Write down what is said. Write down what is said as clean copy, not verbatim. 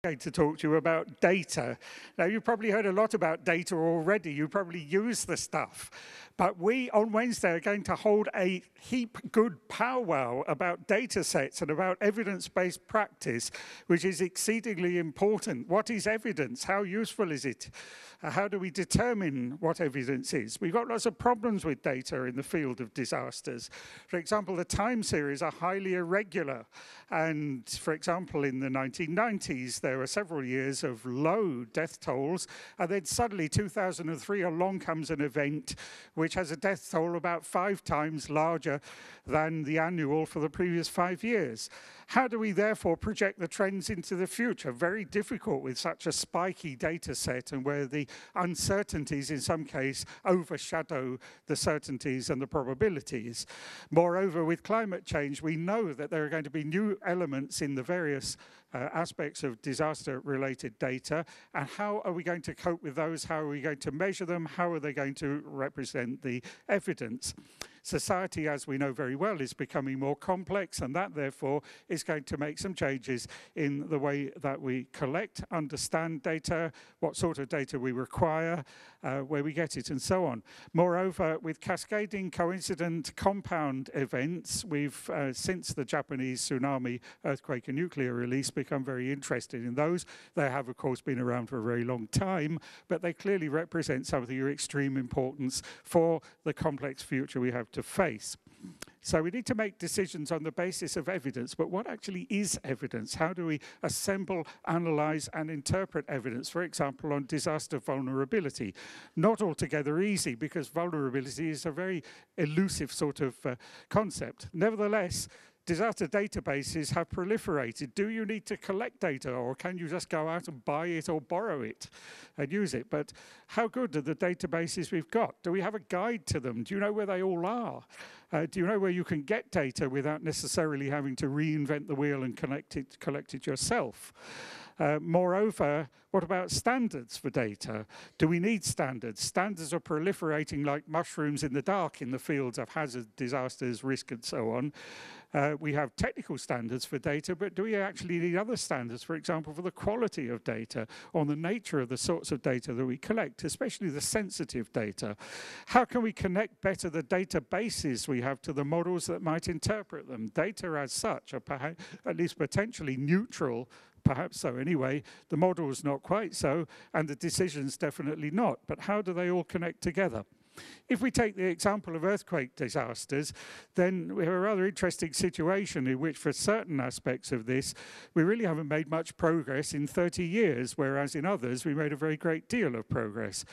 going to talk to you about data. Now, you've probably heard a lot about data already. You probably use the stuff. But we, on Wednesday, are going to hold a heap good powwow about data sets and about evidence-based practice, which is exceedingly important. What is evidence? How useful is it? How do we determine what evidence is? We've got lots of problems with data in the field of disasters. For example, the time series are highly irregular. And for example, in the 1990s, there were several years of low death tolls. And then suddenly, 2003, along comes an event which has a death toll about 5 times larger than the annual for the previous 5 years. How do we therefore project the trends into the future? Very difficult with such a spiky data set and where the uncertainties in some case overshadow the certainties and the probabilities. Moreover, with climate change, we know that there are going to be new elements in the various aspects of disaster-related data, and how are we going to cope with those? How are we going to measure them? How are they going to represent the evidence? Society, as we know very well, is becoming more complex, and that, therefore, is going to make some changes in the way that we collect, understand data, what sort of data we require, where we get it, and so on. Moreover, with cascading coincident compound events, we've, since the Japanese tsunami, earthquake, and nuclear release, become very interested in those. They have, of course, been around for a very long time, but they clearly represent something of extreme importance for the complex future we have to face. So we need to make decisions on the basis of evidence, but what actually is evidence? How do we assemble, analyze, and interpret evidence, for example, on disaster vulnerability? Not altogether easy, because vulnerability is a very elusive sort of concept. Nevertheless, disaster databases have proliferated. Do you need to collect data, or can you just go out and buy it or borrow it and use it? But how good are the databases we've got? Do we have a guide to them? Do you know where they all are? Do you know where you can get data without necessarily having to reinvent the wheel and collect it yourself? Moreover, what about standards for data? Do we need standards? Standards are proliferating like mushrooms in the dark in the fields of hazard, disasters, risk, and so on. We have technical standards for data, but do we actually need other standards, for example, for the quality of data, on the nature of the sorts of data that we collect, especially the sensitive data? How can we connect better the databases we have to the models that might interpret them? Data as such are perhaps, at least potentially neutral, perhaps so anyway, the models not quite so, and the decisions definitely not. But how do they all connect together? If we take the example of earthquake disasters, then we have a rather interesting situation in which for certain aspects of this, we really haven't made much progress in 30 years, whereas in others, we made a very great deal of progress.